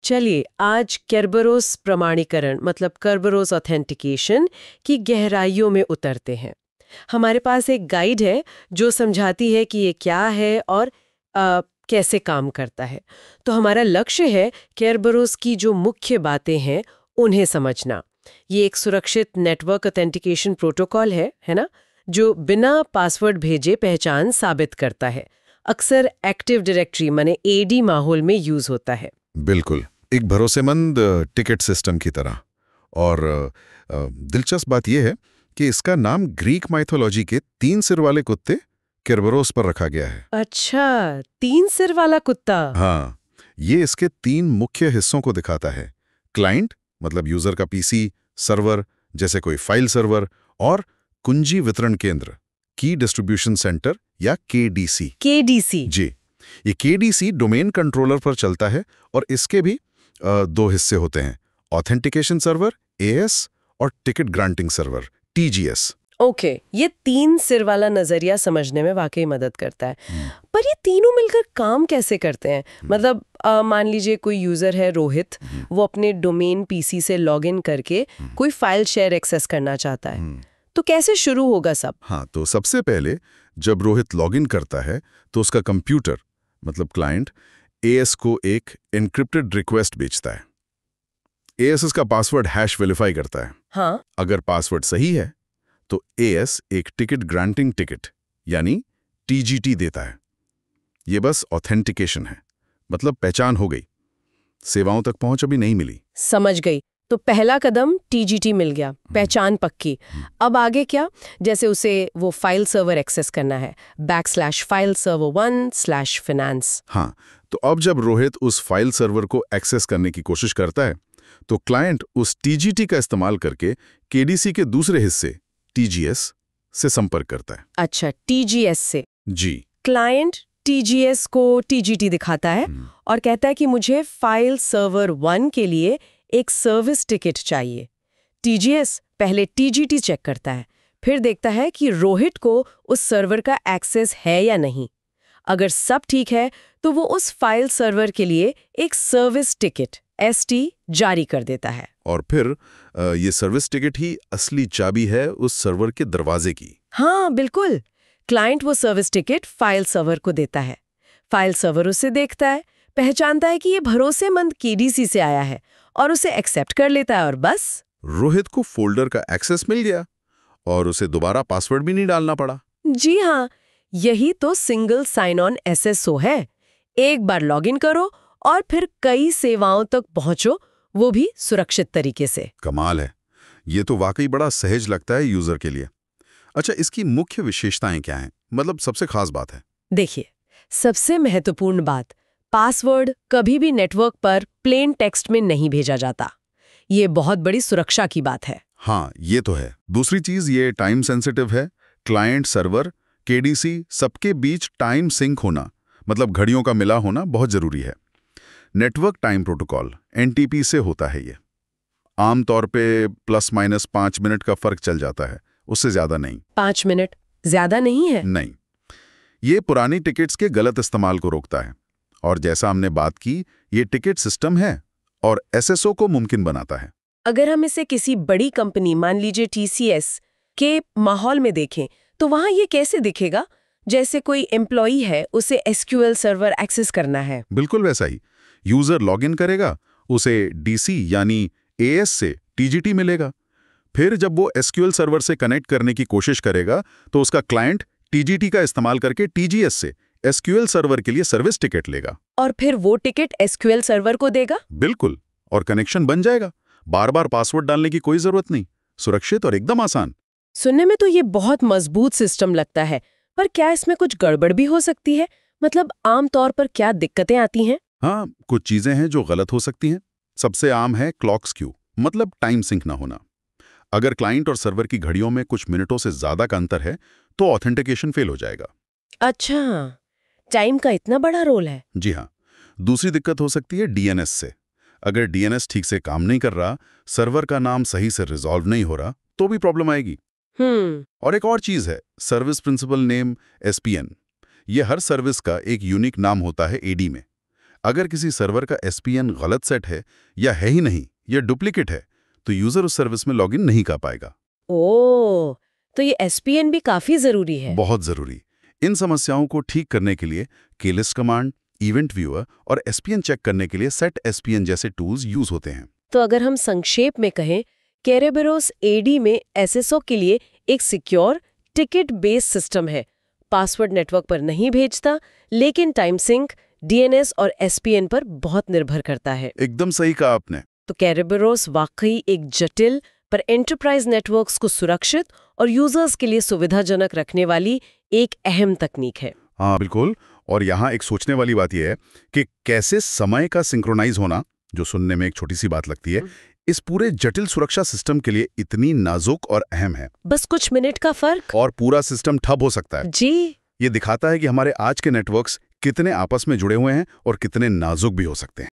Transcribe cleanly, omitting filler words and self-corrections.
चलिए आज केरबरोस प्रमाणीकरण मतलब केरबरोस ऑथेंटिकेशन की गहराइयों में उतरते हैं। हमारे पास एक गाइड है जो समझाती है कि ये क्या है और कैसे काम करता है। तो हमारा लक्ष्य है केरबरोस की जो मुख्य बातें हैं उन्हें समझना। ये एक सुरक्षित नेटवर्क ऑथेंटिकेशन प्रोटोकॉल है ना, जो बिना पासवर्ड भेजे पहचान साबित करता है। अक्सर एक्टिव डायरेक्टरी माने एडी माहौल में यूज होता है। बिल्कुल, एक भरोसेमंद टिकट सिस्टम की तरह। और दिलचस्प बात यह है कि इसका नाम ग्रीक माइथोलॉजी के 3 सिर वाले कुत्ते केरबरोस पर रखा गया है। अच्छा, 3 सिर वाला कुत्ता। हाँ, ये इसके 3 मुख्य हिस्सों को दिखाता है। क्लाइंट मतलब यूजर का पीसी, सर्वर जैसे कोई फाइल सर्वर, और कुंजी वितरण केंद्र की डिस्ट्रीब्यूशन सेंटर या केडीसी। केडीसी जी, ये केडीसी डोमेन कंट्रोलर पर चलता है और इसके भी 2 हिस्से होते हैं, ऑथेंटिकेशन सर्वर एएस और ticket granting server TGS. Okay, ये 3 सिर वाला नजरिया समझने में वाकई मदद करता है। पर ये तीनों मिलकर काम कैसे करते हैं? मतलब मान लीजिए कोई यूजर है रोहित, वो अपने डोमेन पीसी से लॉगिन करके कोई फाइल शेयर एक्सेस करना चाहता है, तो कैसे शुरू होगा सब? हाँ, तो सबसे पहले जब रोहित लॉगिन करता है तो उसका कंप्यूटर मतलब क्लाइंट एएस को एक एन्क्रिप्टेड रिक्वेस्ट भेजता है। एएस इसका पासवर्ड हैश वेरीफाई करता है। हाँ, अगर पासवर्ड सही है तो एएस एक टिकट ग्रांटिंग टिकट यानी टीजीटी देता है। ये बस ऑथेंटिकेशन है, मतलब पहचान हो गई, सेवाओं तक पहुंच अभी नहीं मिली। समझ गई। तो पहला कदम टीजीटी मिल गया, पहचान पक्की। अब आगे क्या? जैसे उसे वो फाइल सर्वर एक्सेस करना है, /fileserver1/finance। हाँ, तो अब जब रोहित उस फाइल सर्वर को एक्सेस करने की कोशिश करता है तो क्लाइंट उस टीजीटी का इस्तेमाल करके केडीसी के दूसरे हिस्से टीजीएस से संपर्क करता है। अच्छा, टीजीएस से। जी, क्लाइंट टीजीएस को टीजीटी दिखाता है और कहता है कि मुझे फाइल सर्वर 1 के लिए एक सर्विस टिकट चाहिए। टीजीएस पहले टीजीटी चेक करता है, फिर देखता है कि रोहित को उस सर्वर का एक्सेस है या नहीं। अगर सब ठीक है तो वो उस फाइल सर्वर के लिए एक सर्विस टिकट एसटी जारी कर देता है। और फिर ये सर्विस टिकट ही असली चाबी है उस सर्वर के दरवाजे की। हाँ बिल्कुल, क्लाइंट वो सर्विस टिकट फाइल सर्वर को देता है। फाइल सर्वर उसे देखता है, पहचानता है कि ये भरोसेमंद केडीसी से आया है और उसे एक्सेप्ट कर लेता है और बस रोहित को फोल्डर का एक्सेस मिल गया और उसे दोबारा पासवर्ड भी नहीं डालना पड़ा। जी हाँ, यही तो सिंगल साइन ऑन एसएसओ है। एक बार लॉगिन करो और फिर कई सेवाओं तक पहुंचो, वो भी सुरक्षित तरीके से। कमाल है, ये तो वाकई बड़ा सहज लगता है यूजर के लिए। अच्छा, इसकी मुख्य विशेषताएं क्या हैं? मतलब सबसे खास बात है। देखिए, सबसे महत्वपूर्ण बात, पासवर्ड कभी भी नेटवर्क पर प्लेन टेक्स्ट में नहीं भेजा जाता। ये बहुत बड़ी सुरक्षा की बात है। हाँ, ये तो है। दूसरी चीज, ये टाइम सेंसिटिव है। क्लाइंट सर्वर केडीसी सबके बीच टाइम सिंक होना मतलब घड़ियों का मिला होना बहुत जरूरी है। नेटवर्क टाइम प्रोटोकॉल एनटीपी से होता है। ये आमतौर पे ±5 मिनट का फर्क चल जाता है, उससे ज्यादा नहीं। 5 मिनट ज्यादा नहीं है? नहीं, ये पुरानी टिकट्स के गलत इस्तेमाल को रोकता है और जैसा हमने बात की, ये टिकट सिस्टम है और एसएसओ को मुमकिन बनाता है। अगर हम इसे किसी बड़ी कंपनी मान लीजिए टीसीएस के माहौल में देखें तो वहां ये कैसे दिखेगा? जैसे कोई एम्प्लॉई है, उसे एसक्यूएल सर्वर एक्सेस करना है। बिल्कुल वैसा ही। यूजर लॉगिन करेगा, उसे डीसी यानी एएस से टीजीटी मिलेगा। फिर जब वो एसक्यूएल सर्वर से कनेक्ट करने की कोशिश करेगा तो उसका क्लाइंट टीजीटी का इस्तेमाल करके टीजीएस से एसक्यूएल सर्वर के लिए सर्विस टिकट लेगा और फिर वो टिकट एसक्यूएल सर्वर को देगा। बिल्कुल, और कनेक्शन बन जाएगा। बार बार पासवर्ड डालने की कोई जरूरत नहीं, सुरक्षित और एकदम आसान। सुनने में तो ये बहुत मजबूत सिस्टम लगता है, पर क्या इसमें कुछ गड़बड़ भी हो सकती है? मतलब आमतौर पर क्या दिक्कतें आती हैं? हाँ, कुछ चीजें हैं जो गलत हो सकती हैं। सबसे आम है क्लॉक स्क्यू, मतलब टाइम सिंक ना होना। अगर क्लाइंट और सर्वर की घड़ियों में कुछ मिनटों से ज्यादा का अंतर है तो ऑथेंटिकेशन फेल हो जाएगा। अच्छा, टाइम का इतना बड़ा रोल है। जी हाँ। दूसरी दिक्कत हो सकती है डीएनएस से। अगर डीएनएस ठीक से काम नहीं कर रहा, सर्वर का नाम सही से रिजॉल्व नहीं हो रहा, तो भी प्रॉब्लम आएगी। और एक और चीज है सर्विस प्रिंसिपल नेम एसपीएन। ये हर सर्विस का एक यूनिक नाम होता है एडी में। अगर किसी सर्वर का एसपीएन गलत सेट है या है ही नहीं, या डुप्लीकेट है, तो यूजर उस सर्विस में लॉगिन नहीं कर पाएगा। ओह, तो ये एसपीएन भी काफी जरूरी है। बहुत जरूरी। इन समस्याओं को ठीक करने के लिए केलिस्ट कमांड, इवेंट व्यूअर और एसपीएन चेक करने के लिए सेट एसपीएन जैसे टूल्स यूज होते हैं। तो अगर हम संक्षेप में कहें, केरेबेरोस एडी में एसएसओ के लिए एक सिक्योर टिकट बेस्ड सिस्टम है। पासवर्ड नेटवर्क पर नहीं भेजता, लेकिन टाइम सिंक, डीएनएस और एसपीएन पर बहुत निर्भर करता है। एकदम सही कहा आपने। तो केरेबेरोस वाकई एक जटिल पर एंटरप्राइज नेटवर्क्स को सुरक्षित और यूजर्स के लिए सुविधाजनक रखने वाली एक अहम तकनीक है। हाँ बिल्कुल। और यहाँ एक सोचने वाली बात यह है कि कैसे समय का सिंक्रोनाइज होना, जो सुनने में एक छोटी सी बात लगती है, इस पूरे जटिल सुरक्षा सिस्टम के लिए इतनी नाजुक और अहम है। बस कुछ मिनट का फर्क और पूरा सिस्टम ठप हो सकता है। जी। ये दिखाता है कि हमारे आज के नेटवर्क्स कितने आपस में जुड़े हुए हैं और कितने नाजुक भी हो सकते हैं।